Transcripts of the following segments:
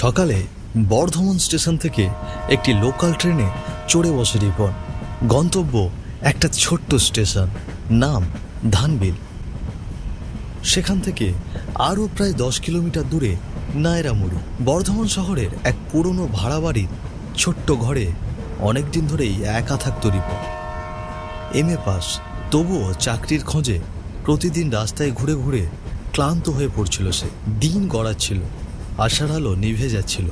সকালে বর্ধমান স্টেশন থেকে একটি লোকাল ট্রেনে চড়ে বসে রিপন। গন্তব্য একটা ছোট্ট স্টেশন, নাম ধানবিল। সেখান থেকে আরও প্রায় 10 কিলোমিটার দূরে নায়রামুড়ি। বর্ধমান শহরের এক পুরনো ভাড়া বাড়ির ছোট্ট ঘরে অনেকদিন ধরেই একা থাকত রিপন। MA পাস, তবুও চাকরির খোঁজে প্রতিদিন রাস্তায় ঘুরে ঘুরে ক্লান্ত হয়ে পড়ছিল সে। দিন গড়াচ্ছিল, আশার আলো নিভে যাচ্ছিল।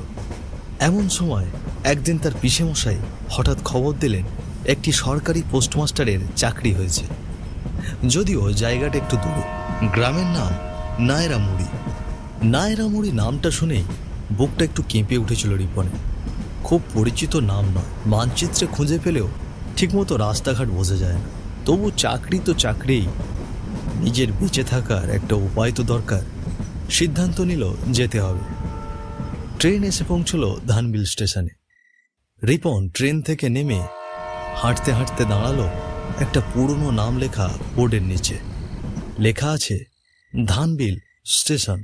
এমন সময় একদিন তার পিসেমশাই হঠাৎ খবর দিলেন একটি সরকারি পোস্টমাস্টারের চাকরি হয়েছে। যদিও জায়গাটা একটু দূরে। গ্রামের নাম নায়রামুড়ি। নায়রামুড়ি নামটা শুনেই বুকটা একটু কেঁপে উঠেছিল রিপনে। খুব পরিচিত নাম নয়, মানচিত্রে খুঁজে পেলেও ঠিকমতো রাস্তাঘাট বোঝা যায় না। তবু চাকরি তো চাকরিই, নিজের বেঁচে থাকার একটা উপায় তো দরকার। সিদ্ধান্ত নিল যেতে হবে। ট্রেন এসে পৌঁছল ধানবিল স্টেশনে। রিপন ট্রেন থেকে নেমে হাঁটতে হাঁটতে দাঁড়ালো একটা পুরনো নাম লেখা বোর্ডের নিচে। লেখা আছে ধানবিল স্টেশন।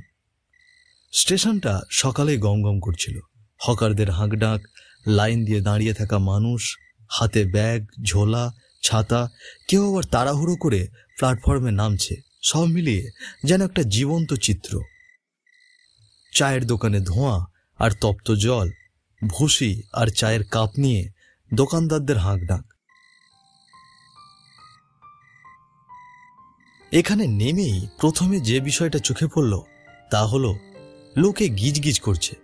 স্টেশনটা সকালে গমগম করছিল। হকারদের হাঁকডাক, লাইন দিয়ে দাঁড়িয়ে থাকা মানুষ, হাতে ব্যাগ, ঝোলা, ছাতা, কেউ আবার তাড়াহুড়ো করে প্ল্যাটফর্মে নামছে। সব মিলিয়ে যেন একটা জীবন্ত চিত্র। চায়ের দোকানে ধোঁয়া আর তপ্ত জল, ভুসি আর চায়ের কাপ নিয়ে দোকানদারদের হাঁকডাক। এখানে নেমেই প্রথমে যে বিষয়টা চোখে পড়ল তা হলো লোকে গিজগিজ করছে,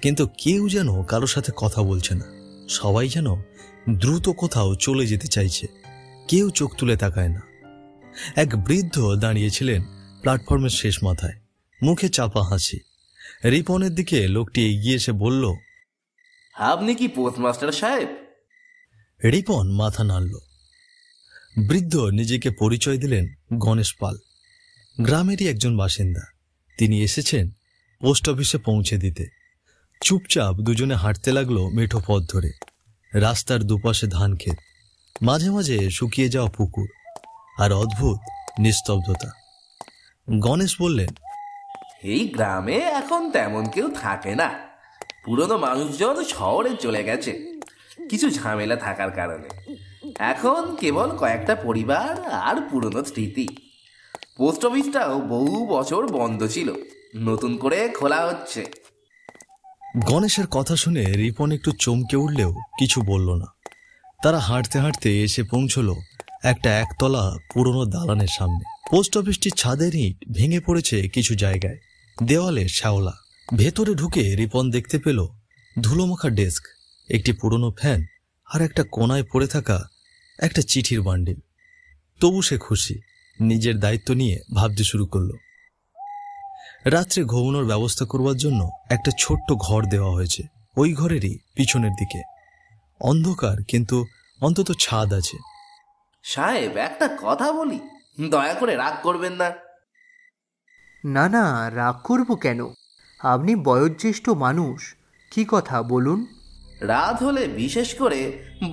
কিন্তু কেউ যেন কারোর সাথে কথা বলছে না। সবাই যেন দ্রুত কোথাও চলে যেতে চাইছে, কেউ চোখ তুলে তাকায় না। এক বৃদ্ধ দাঁড়িয়েছিলেন প্ল্যাটফর্মের শেষ মাথায়, মুখে চাপা হাসি। রিপনের দিকে লোকটি এগিয়ে এসে বলল, আপনি কি পোস্টমাস্টার সাহেব? রিপন মাথা নাড়ল। বৃদ্ধ নিজেকে পরিচয় দিলেন গণেশ পাল, গ্রামেরই একজন বাসিন্দা। তিনি এসেছেন পোস্ট অফিসে পৌঁছে দিতে। চুপচাপ দুজনে হাঁটতে লাগলো মেঠো পথ ধরে। রাস্তার দুপাশে ধান ক্ষেত, মাঝে মাঝে শুকিয়ে যাওয়া পুকুর আর অদ্ভুত নিস্তব্ধতা। গণেশ বললেন, এই গ্রামে এখন তেমন কেউ থাকে না। পুরনো মানুষজন শহরে চলে গেছে কিছু ঝামেলা থাকার কারণে। এখন কেবল কয়েকটা পরিবার আর পুরনো স্মৃতি। পোস্ট অফিসটাও বহু বছর বন্ধ ছিল, নতুন করে খোলা হচ্ছে। গণেশের কথা শুনে রিপন একটু চমকে উঠলেও কিছু বলল না। তারা হাঁটতে হাঁটতে এসে পৌঁছল একটা একতলা পুরনো দালানের সামনে। পোস্ট অফিসটির ছাদের ইট ভেঙে পড়েছে কিছু জায়গায়, দেওয়ালে শ্যাওলা। ভেতরে ঢুকে রিপন দেখতে পেল ধুলোমাখা ডেস্ক, একটি পুরনো ফ্যান আর একটা কোনায় পড়ে থাকা একটা চিঠির বান্ডিল। তবু সে খুশি, নিজের দায়িত্ব নিয়ে ভাবতে শুরু করল। রাত্রে ঘুমানোর ব্যবস্থা করবার জন্য একটা ছোট্ট ঘর দেওয়া হয়েছে। ওই ঘরেরই পিছনের দিকে অন্ধকার, কিন্তু অন্তত ছাদ আছে। সাহেব, একটা কথা বলি, দয়া করে রাগ করবেন না। না না, রাগ করব কেন? আপনি বয়োজ্যেষ্ঠ মানুষ, কি কথা বলুন। রাত হলে, বিশেষ করে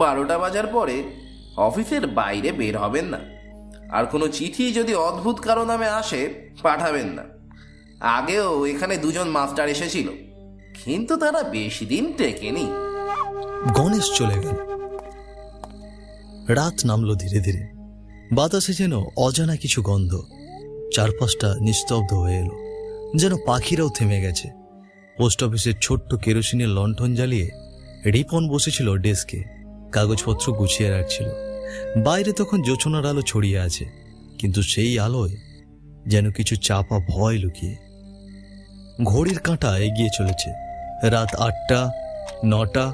12টা বাজার পরে অফিসের বাইরে বের হবেন না। আর কোনো চিঠি যদি অদ্ভুত কারো নামে আসে, পাঠাবেন না। আগেও এখানে 2জন মাস্টার এসেছিল, কিন্তু তারা বেশি দিন টেকেনি। গণেশ চলে গেল। রাত নামলো ধীরে ধীরে। বাতাসে যেন অজানা কিছু গন্ধ। চারপাশটা নিস্তব্ধ হয়ে এলো, যেন পাখিরাও থেমে গেছে। পোস্ট অফিসের ছোট্ট কেরোসিনের লণ্ঠন জ্বালিয়ে রিপন বসেছিল ডেস্কে, কাগজপত্র গুছিয়ে রাখছিল। বাইরে তখন জোছনার আলো ছড়িয়ে আছে, কিন্তু সেই আলোয় যেন কিছু চাপা ভয় লুকিয়ে। ঘড়ির কাঁটা এগিয়ে চলেছে। রাত 8টা, 9টা।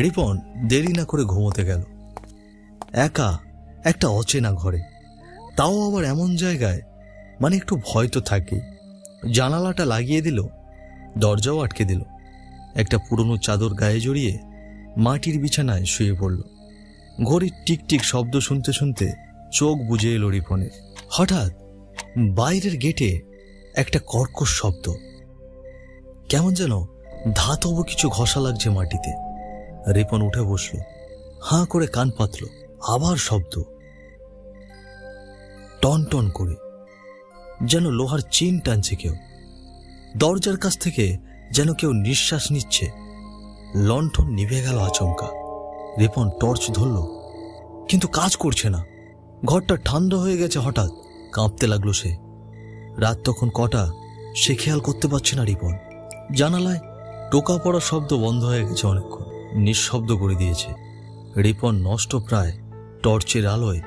রিপন দেরি না করে ঘুমোতে গেল। একা একটা অচেনা ঘরে, তাও আবার এমন জায়গায়, মানে একটু ভয় তো থাকেই। জানালাটা লাগিয়ে দিল, দরজাও আটকে দিল। একটা পুরনো চাদর গায়ে জড়িয়ে মাটির বিছানায় শুয়ে পড়ল। ঘড়ির টিকটিক শব্দ শুনতে শুনতে চোখ বুজে এলো রিপনের। হঠাৎ বাইরের গেটে একটা কর্কশ শব্দ, কেমন যেন ধাতব কিছু ঘষা লাগছে মাটিতে। রিপন উঠে বসল, হাঁ করে কান পাতল। আবার শব্দ, টন টন করে, যেন লোহার চেন টানছে কেউ। দরজার কাছ থেকে যেন কেউ নিঃশ্বাস নিচ্ছে। লণ্ঠন নিভে গেল আচমকা। রিপন টর্চ ধরল, কিন্তু কাজ করছে না। ঘরটা ঠান্ডা হয়ে গেছে। হঠাৎ কাঁপতে লাগলো সে। রাত তখন কটা সে খেয়াল করতে পারছে না রিপন। জানালায় টোকা পড়ার শব্দ বন্ধ হয়ে গেছে অনেকক্ষণ, নিঃশব্দ করে দিয়েছে। রিপন নষ্ট প্রায় টর্চের আলোয়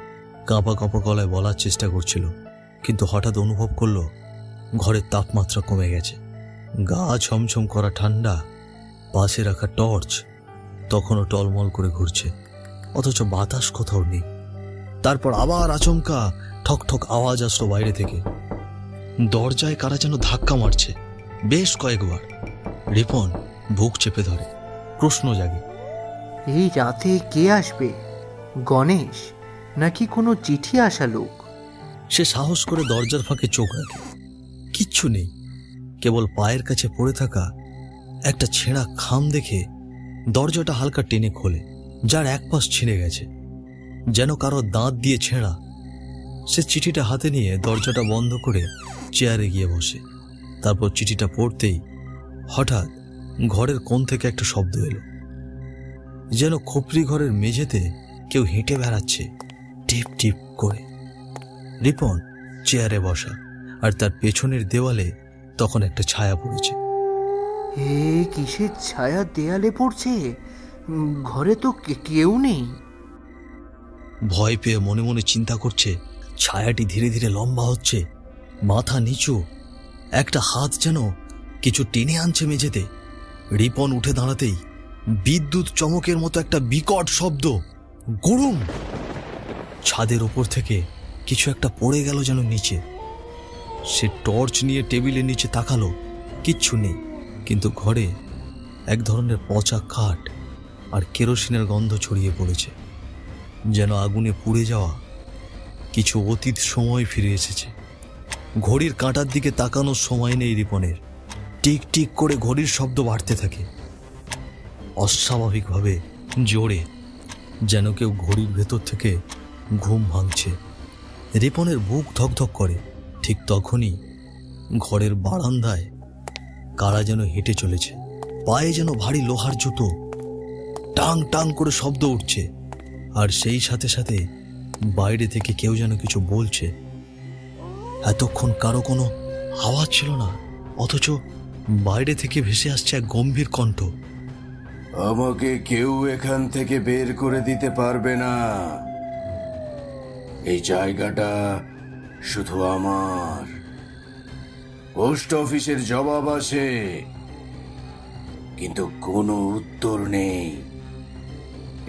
কাঁপা কাঁপা গলায় বলার চেষ্টা করছিল, কিন্তু হঠাৎ অনুভব করল ঘরের তাপমাত্রা কমে গেছে। গা ছমছম করা ঠান্ডা। পাশে রাখা টর্চ তখনও টলমল করে ঘুরছে, অথচ বাতাস কোথাও নেই। তারপর আবার আচমকা ঠক ঠক আওয়াজ আসলো বাইরে থেকে। দরজায় কারা যেন ধাক্কা মারছে বেশ কয়েকবার। রিপন বুক চেপে ধরে, প্রশ্ন জাগে, এই রাতে কে আসবে? গণেশ নাকি কোনো চিঠি আসা লোক? সে সাহস করে দরজার ফাঁকে চোখ রাখে। কিচ্ছু নেই, কেবল পায়ের কাছে পড়ে থাকা একটা ছেঁড়া খাম দেখে দরজাটা হালকা টেনে খোলে, যার এক পাশ ছিঁড়ে গেছে, যেন কারো দাঁত দিয়ে ছেঁড়া। সে চিঠিটা হাতে নিয়ে দরজাটা বন্ধ করে চেয়ারে গিয়ে বসে। তারপর চিঠিটা পড়তেই হঠাৎ ঘরের কোণ থেকে একটা শব্দ এলো, যেন খোপড়ি ঘরের মেঝেতে কেউ হেঁটে বেড়াচ্ছে টিপ টিপ করে। রিপন চেয়ারে বসা, আর তার পেছনের দেওয়ালে তখন একটা ছায়া পড়েছে। কিসের ছায়া দেয়ালে পড়ছে? ঘরে তো কেউ নেই। ভয় পেয়ে মনে মনে চিন্তা করছে, ছায়াটি ধীরে ধীরে লম্বা হচ্ছে, মাথা নিচু, একটা হাত যেন কিছু টেনে আনছে মেঝেতে। রিপন উঠে দাঁড়াতেই বিদ্যুৎ চমকের মতো একটা বিকট শব্দ, গুড়ুম। ছাদের ওপর থেকে কিছু একটা পড়ে গেল যেন নিচে। সে টর্চ নিয়ে টেবিলের নিচে তাকালো, কিচ্ছু নেই, কিন্তু ঘরে এক ধরনের পচা কাঠ আর কেরোসিনের গন্ধ ছড়িয়ে পড়েছে, যেন আগুনে পুড়ে যাওয়া কিছু অতীত সময় ফিরে এসেছে। ঘড়ির কাঁটার দিকে তাকানোর সময় নেই রিপনের। টিক টিক করে ঘড়ির শব্দ বাড়তে থাকে, অস্বাভাবিকভাবে জোরে, যেন কেউ ঘড়ির ভেতর থেকে ঘুম ভাঙছে। রিপনের বুক ধকধক করে। ঠিক তখনই ঘরের বারান্দায় কারা যেন হেঁটে চলেছে, পায়ে যেন ভারী লোহার জুতো, টাং টাং করে শব্দ উঠছে। আর সেই সাথে সাথে বাইরে থেকে কেউ যেন কিছু বলছে। এতক্ষণ কারো কোনো আওয়াজ ছিল না, অথচ বাইরে থেকে ভেসে আসছে এক গম্ভীর কণ্ঠ, আমাকে কেউ এখান থেকে বের করে দিতে পারবে না। এই জায়গাটা শুধু আমার। পোস্ট অফিসের জবাব আসে, কিন্তু কোনো উত্তর নেই।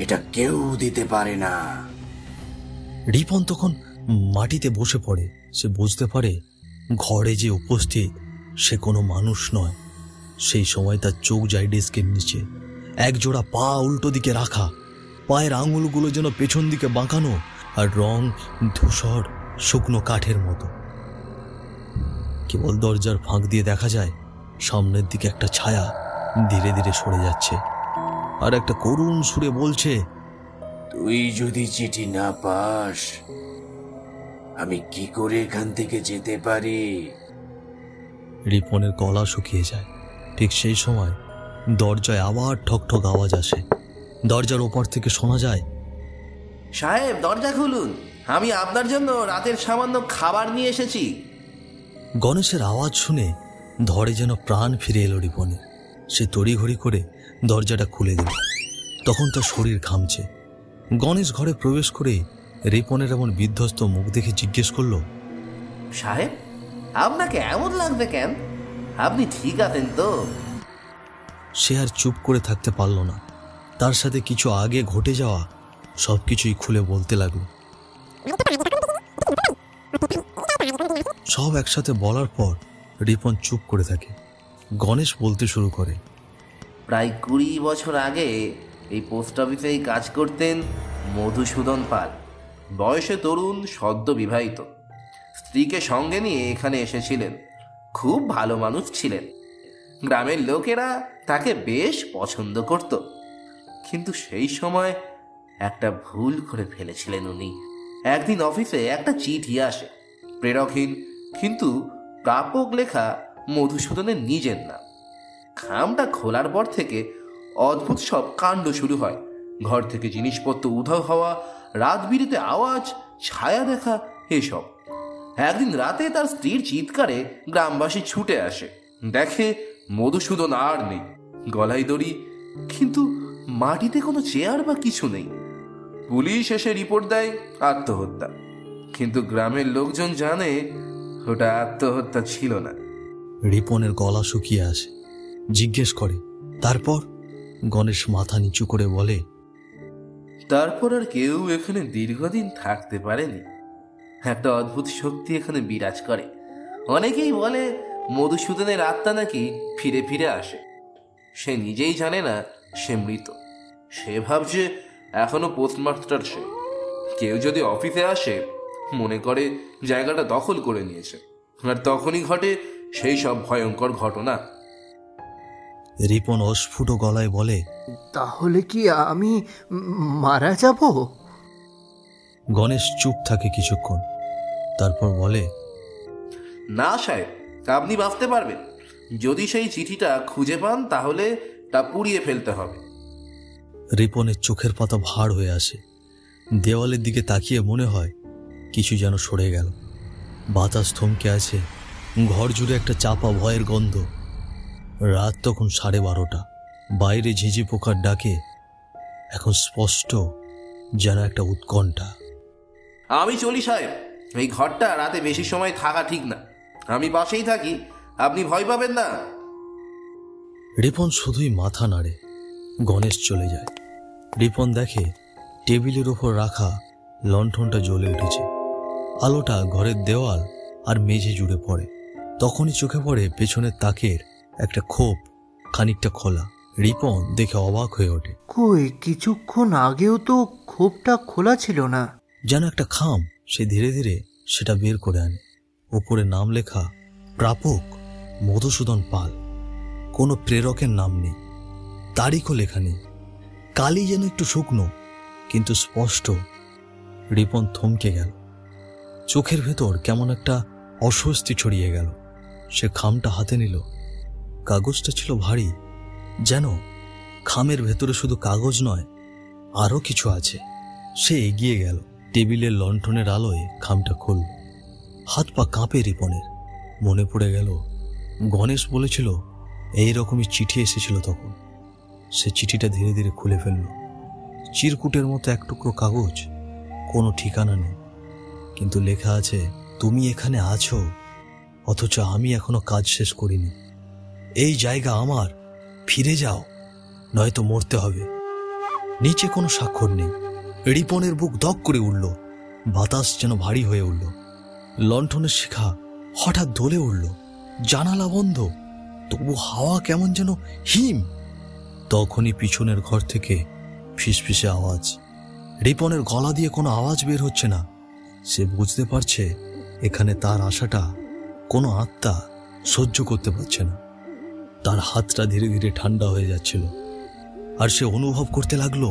এটা কেউ দিতে পারে না। রিপন তখন মাটিতে বসে পড়ে। সে বুঝতে পারে ঘরে যে উপস্থিত সে কোনো মানুষ নয়। সেই সময় তার চোখ যায় ডেস্কের নিচে, এক জোড়া পা উল্টো দিকে রাখা, পায়ের আঙুলগুলো যেন পেছন দিকে বাঁকানো, আর রং ধূসর শুকনো কাঠের মতো। কেবল দরজার ফাঁক দিয়ে দেখা যায় সামনের দিকে একটা ছায়া ধীরে ধীরে সরে যাচ্ছে, আর একটা করুণ সুরে বলছে, তুই যদি চিঠি না পাস, আমি কি করে এখান থেকে যেতে পারি? রিপনের গলা শুকিয়ে যায়। ঠিক সেই সময় দরজায় আবার ঠক ঠক আওয়াজ আসে। দরজার ওপর থেকে শোনা যায়, সাহেব দরজা খুলুন, আমি আপনার জন্য রাতের সামান্য খাবার নিয়ে এসেছি। গণেশের আওয়াজ শুনে ধরে যেন প্রাণ ফিরে এলো রিপনের। সে তড়িঘড়ি করে দরজাটা খুলে দিল। তখন তার শরীর ঘামছে। গণেশ ঘরে প্রবেশ করে রিপনের এমন বিধ্বস্ত মুখ দেখে জিজ্ঞেস করলো, সাহেব আপনাকে এমন লাগবে কেন? আপনি ঠিক আছেন তো? সে আর চুপ করে থাকতে পারল না। তার সাথে কিছু আগে ঘটে যাওয়া সবকিছুই খুলে বলতে লাগলো। সব একসাথে বলার পর রিপন চুপ করে থাকে। গণেশ বলতে শুরু করে, প্রায় 20 বছর আগে এই পোস্ট অফিসেই কাজ করতেন মধুসূদন পাল। বয়সে তরুণ, সদ্য বিবাহিত, স্ত্রীকে সঙ্গে নিয়ে এখানে এসেছিলেন। খুব ভালো মানুষ ছিলেন। গ্রামের লোকেরা তাকে বেশ পছন্দ করত। কিন্তু সেই সময় একটা ভুল করে ফেলেছিলেন উনি। একদিন অফিসে একটা চিঠি আসে, প্রেরকহীন, কিন্তু প্রাপক লেখা মধুসূদনের নিজের নাম। খামটা খোলার পর থেকে অদ্ভুত সব কাণ্ড শুরু হয়। ঘর থেকে জিনিসপত্র উধাও হওয়া, রাত বিরেতে আওয়াজ, ছায়া দেখা, এসব। একদিন রাতে তার স্ত্রীর চিৎকারে গ্রামবাসী ছুটে আসে, দেখে মধুসূদন আর নেই। গলায় দড়ি, কিন্তু মাটিতে কোনো চেয়ার বা কিছু নেই। পুলিশ এসে রিপোর্ট দেয় আত্মহত্যা, কিন্তু গ্রামের লোকজন জানে ওটা আত্মহত্যা ছিল না। রিপনের গলা শুকিয়ে আসে, জিজ্ঞেস করে, তারপর? গণেশ মাথা নিচু করে বলে, তারপর আর কেউ এখানে দীর্ঘদিন থাকতে পারেনি। একটা অদ্ভুত শক্তি এখানে বিরাজ করে। অনেকেই বলে মধুসূদনের আত্মা নাকি ফিরে ফিরে আসে। সে নিজেই জানে না সে মৃত। সে ভাবছে এখনো পোস্টমাস্টার সে। কেউ যদি অফিসে আসে মনে করে জায়গাটা দখল করে নিয়েছে, আর তখনই ঘটে সেই সব ভয়ঙ্কর ঘটনা। রিপন অস্ফুট গলায় বলে, তাহলে কি আমি মারা যাব? গণেশ চুপ থাকে কিছুক্ষণ, তারপর বলে, না সাহেব, আপনি বাঁচতে পারবেন। যদি সেই চিঠিটা খুঁজে পান তাহলে তা পুড়িয়ে ফেলতে হবে। রিপনের চোখের পাতা ভার হয়ে আসে। দেওয়ালের দিকে তাকিয়ে মনে হয় কিছু যেন সরে গেল। বাতাস থমকে আছে, ঘর জুড়ে একটা চাপা ভয়ের গন্ধ। রাত তখন 12:30। বাইরে ঝিঝি পোকার ডাকে এখন স্পষ্ট যেন একটা উৎকণ্ঠা। আমি চলি সাহেব, এই ঘরটা রাতে বেশি সময় থাকা ঠিক না। আমি পাশেই থাকি, আপনি ভয় পাবেন না। রিপন শুধুই মাথা নাড়ে। গণেশ চলে যায়। রিপন দেখে টেবিলের ওপর রাখা লণ্ঠনটা জ্বলে উঠেছে। আলোটা ঘরের দেওয়াল আর মেঝে জুড়ে পড়ে। তখনই চোখে পড়ে পেছনের তাকের একটা খোপ খানিকটা খোলা। রিপন দেখে অবাক হয়ে ওঠে। কই, কিছুক্ষণ আগেও তো খোপটা খোলা ছিল না। যেন একটা খাম। সে ধীরে ধীরে সেটা বের করে আনে। উপরে নাম লেখা, প্রাপক মধুসূদন পাল। কোনো প্রেরকের নাম নেই, তারিখও লেখা নেই। কালি যেন একটু শুকনো কিন্তু স্পষ্ট। রিপন থমকে গেল। চোখের ভেতর কেমন একটা অস্বস্তি ছড়িয়ে গেল। সে খামটা হাতে নিল। কাগজটা ছিল ভারী, যেন খামের ভেতরে শুধু কাগজ নয়, আরো কিছু আছে। সে এগিয়ে গেল, টেবিলের লণ্ঠনের আলোয় খামটা খুলল। হাত পা কাঁপে রিপনের। মনে পড়ে গেল গণেশ বলেছিল এইরকমই চিঠি এসেছিল তখন। সে চিঠিটা ধীরে ধীরে খুলে ফেলল। চিরকুটের মতো এক টুকরো কাগজ, কোনো ঠিকানা নেই, কিন্তু লেখা আছে, তুমি এখানে আছো, অথচ আমি এখনো কাজ শেষ করিনি। এই জায়গা আমার, ফিরে যাও, নয়তো মরতে হবে। নিচে কোনো স্বাক্ষর নেই। রিপনের বুক দগ করে উঠল। বাতাস যেন ভারী হয়ে উঠল। লণ্ঠনের শিখা হঠাৎ দোলে উঠল। জানালা বন্ধ, তবু হাওয়া কেমন যেন হিম। তখনই পিছনের ঘর থেকে ফিসফিসে আওয়াজ। রিপনের গলা দিয়ে কোনো আওয়াজ বের হচ্ছে না। সে বুঝতে পারছে এখানে তার আশাটা কোনো আত্মা সহ্য করতে পারছে না। তার হাতটা ধীরে ধীরে ঠান্ডা হয়ে যাচ্ছিল, আর সে অনুভব করতে লাগলো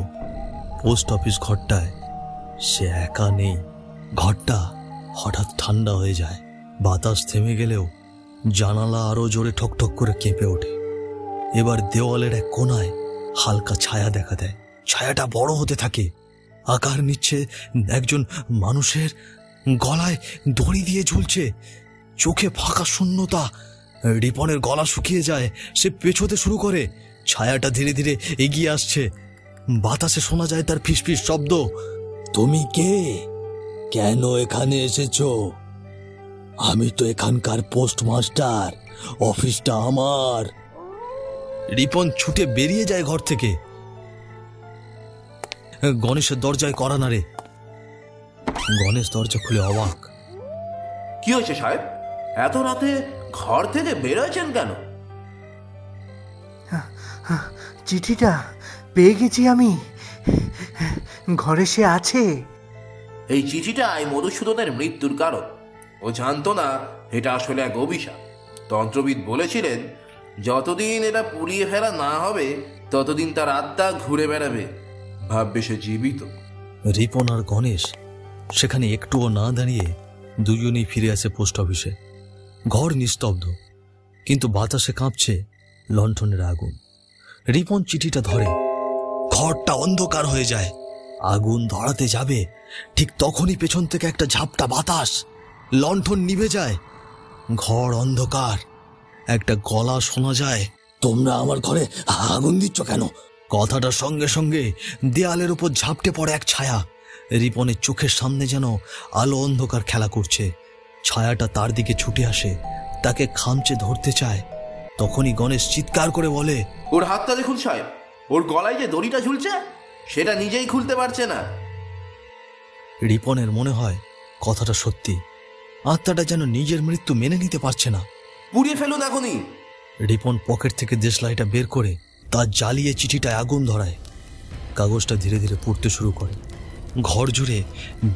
পোস্ট অফিস ঘরটায় সে একা নেই। ঘরটা হঠাৎ ঠান্ডা হয়ে যায়। বাতাস থেমে গেলেও জানালা আরো জোরে ঠকঠক করে কেঁপে ওঠে। এবার দেওয়ালের এক কোণায় হালকা ছায়া দেখা দেয়। ছায়াটা বড় হতে থাকে, আকার নিচ্ছে একজন মানুষের। গলায় দড়ি দিয়ে ঝুলছে, চোখে ফাঁকা শূন্যতা। রিপনের গলা শুকিয়ে যায়। সে পেছোতে শুরু করে। ছায়াটা ধীরে ধীরে এগিয়ে আসছে। বাতাসে শোনা যায় তার ফিসফিস শব্দ, তুমি কে? কেন এখানে এসেছো? আমি তো এখানকার পোস্টমাস্টার, অফিসটা আমার। রিপন ছুটে বেরিয়ে যায় ঘর থেকে। গণেশের দরজায় কড়া নাড়ে। গণেশ দরজা খুলে অবাক। কি হয়েছে সাহেব, এত রাতে ঘর থেকে বেরোয়েছেন কেন? চিঠিটা পেয়ে গেছি আমি, ঘরে সে আছে। এই চিঠিটাই মধুসূদনের মৃত্যুর কারণ। ও জানতো না এটা আসলে এক অভিশাপ। তন্ত্রবিদ বলেছিলেন যতদিন এটা পুড়িয়ে ফেলা না হবে ততদিন তার আত্মা ঘুরে বেড়াবে, ভাববে সে জীবিত। রিপন আর গণেশ সেখানে একটুও না দাঁড়িয়ে দুজনেই ফিরে আসে পোস্ট অফিসে। ঘর নিস্তব্ধ, কিন্তু বাতাসে কাঁপছে লণ্ঠনের আগুন। রিপন চিঠিটা ধরে। ঘরটা অন্ধকার হয়ে যায়। আগুন ধরাতে যাবে, ঠিক তখনই পেছন থেকে একটা ঝাপটা বাতাস, লণ্ঠন নিভে যায়। ঘর অন্ধকার। একটা গলা শোনা যায়, তোমরা আমার ঘরে আগুন দিচ্ছ কেন? কথাটার সঙ্গে সঙ্গে দেয়ালের উপর ঝাপটে পড়ে এক ছায়া। রিপনের চোখের সামনে যেন আলো অন্ধকার খেলা করছে। ছায়াটা তার দিকে ছুটে আসে, তাকে খামচে ধরতে চায়। তখনই গণেশ চিৎকার করে বলে, ওর হাতটা দেখুন সাহেব, ওর গলায় যে দড়িটা ঝুলছে সেটা নিজেই খুলতে পারছে না। রিপনের মনে হয় কথাটা সত্যি। আত্মাটা যেন নিজের মৃত্যু মেনে নিতে পারছে না। পুড়িয়ে ফেলুন এখনই। রিপন পকেট থেকে দেশলাইটা বের করে তার জ্বালিয়ে চিঠিটায় আগুন ধরায়। কাগজটা ধীরে ধীরে পুড়তে শুরু করে। ঘর জুড়ে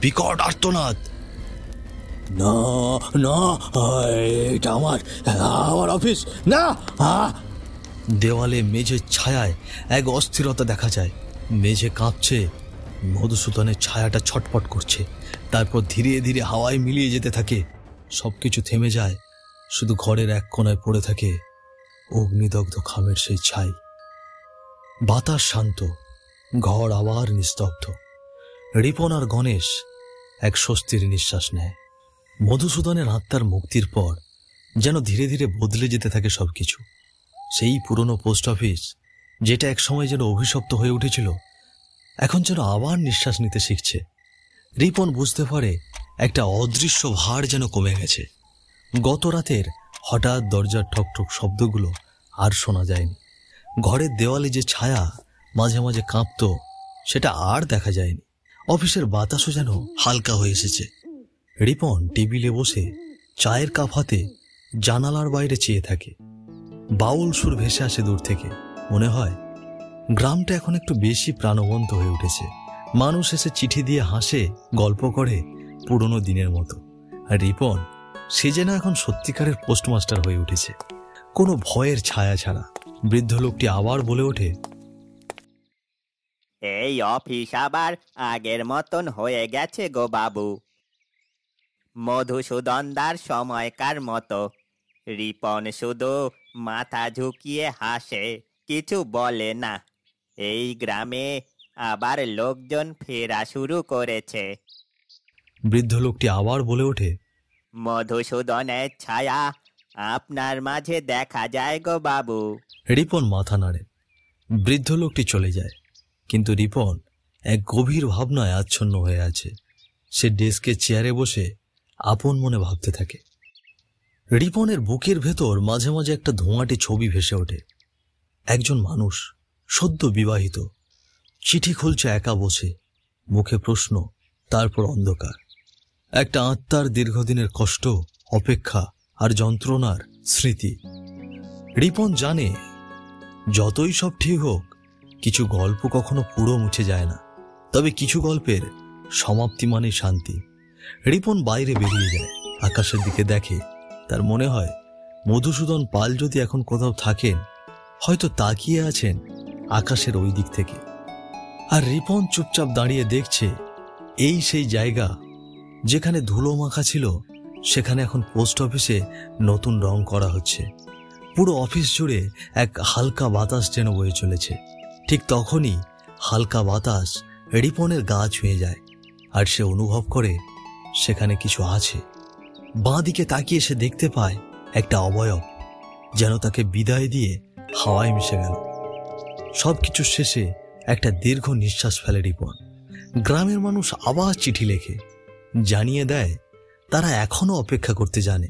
বিকট আর্তনাদ। না না, এটা আমার অফিস না। দেওয়ালে মেঝের ছায়ায় এক অস্থিরতা দেখা যায়। মেঝে কাঁপছে। মধুসূদনের ছায়াটা ছটফট করছে। তারপর ধীরে ধীরে হাওয়ায় মিলিয়ে যেতে থাকে। সবকিছু থেমে যায়। শুধু ঘরের এক কোণায় পড়ে থাকে অগ্নিদগ্ধ খামের সেই ছাই। বাতাস শান্ত, ঘর আবার নিস্তব্ধ। রিপন আর গণেশ এক স্বস্তির নিঃশ্বাস নেয়। মধুসূদনের আত্মার মুক্তির পর যেন ধীরে ধীরে বদলে যেতে থাকে সবকিছু। সেই পুরনো পোস্ট অফিস, যেটা এক সময় যেন অভিশপ্ত হয়ে উঠেছিল, এখন যেন আবার নিঃশ্বাস নিতে শিখছে। রিপন বুঝতে পারে একটা অদৃশ্য ভার যেন কমে গেছে। গত রাতের হঠাৎ দরজার ঠকঠক শব্দগুলো আর শোনা যায়নি। ঘরের দেওয়ালে যে ছায়া মাঝে মাঝে কাঁপত, সেটা আর দেখা যায়নি। অফিসের বাতাসও যেন হালকা হয়ে এসেছে। রিপন টেবিলে বসে চায়ের কাপ হাতে জানালার বাইরে চেয়ে থাকে। বাউল সুর ভেসে আসে দূর থেকে। মনে হয় গ্রামটা এখন একটু বেশি প্রাণবন্ত হয়ে উঠেছে। মানুষ এসে চিঠি দিয়ে হাসে, গল্প করে, পুরনো দিনের মতো। আর রিপন, সে যেন এখন সত্যিকারের পোস্টমাস্টার হয়ে উঠেছে, কোনো ভয়ের ছায়া ছাড়া। বৃদ্ধ লোকটি আবার বলে ওঠে, এই অফিস আবার আগের মতন হয়ে গেছে গো বাবু। মধুসূদনদার সময়কার মতো। রিপন শুধু মাথা ঝুঁকিয়ে হাসে, কিছু বলে না। এই গ্রামে আবার লোকজন ফেরা শুরু করেছে। বৃদ্ধ লোকটি আবার বলে ওঠে, মধুসূদনের ছায়া আপনার মাঝে দেখা যায় গো বাবু। রিপন মাথা নাড়ে। বৃদ্ধ লোকটি চলে যায়, কিন্তু রিপন এক গভীর ভাবনায় আচ্ছন্ন হয়ে আছে। সে ডেস্কের চেয়ারে বসে আপন মনে ভাবতে থাকে। রিপনের বুকের ভেতর মাঝে মাঝে একটা ধোঁয়াটে ছবি ভেসে ওঠে। একজন মানুষ, সদ্য বিবাহিত, চিঠি খুলছে একা বসে। মুখে প্রশ্ন, তারপর অন্ধকার। একটা আত্মার দীর্ঘদিনের কষ্ট, অপেক্ষা আর যন্ত্রণার স্মৃতি। রিপন জানে, যতই সব ঠিক হোক, কিছু গল্প কখনো পুরো মুছে যায় না। তবে কিছু গল্পের সমাপ্তি মানে শান্তি। রিপন বাইরে বেরিয়ে যায়, আকাশের দিকে দেখে। তার মনে হয় মধুসূদন পাল যদি এখন কোথাও থাকেন, হয়তো তাকিয়ে আছেন আকাশের ওই দিক থেকে। আর রিপন চুপচাপ দাঁড়িয়ে দেখছে, এই সেই জায়গা যেখানে ধুলো মাখা ছিল, সেখানে এখন পোস্ট অফিসে নতুন রং করা হচ্ছে। পুরো অফিস জুড়ে এক হালকা বাতাস যেন বয়ে চলেছে। ঠিক তখনই হালকা বাতাস রিপনের গা ছুঁয়ে যায়, আর সে অনুভব করে সেখানে কিছু আছে। বাঁ দিকে তাকিয়ে সে দেখতে পায় একটা অবয়ব, যেন তাকে বিদায় দিয়ে হাওয়ায় মিশে গেল। সবকিছু শেষে একটা দীর্ঘ নিঃশ্বাস ফেলে রিপন। গ্রামের মানুষ আবার চিঠি লেখে, জানিয়ে দেয় তারা এখনো অপেক্ষা করতে জানে।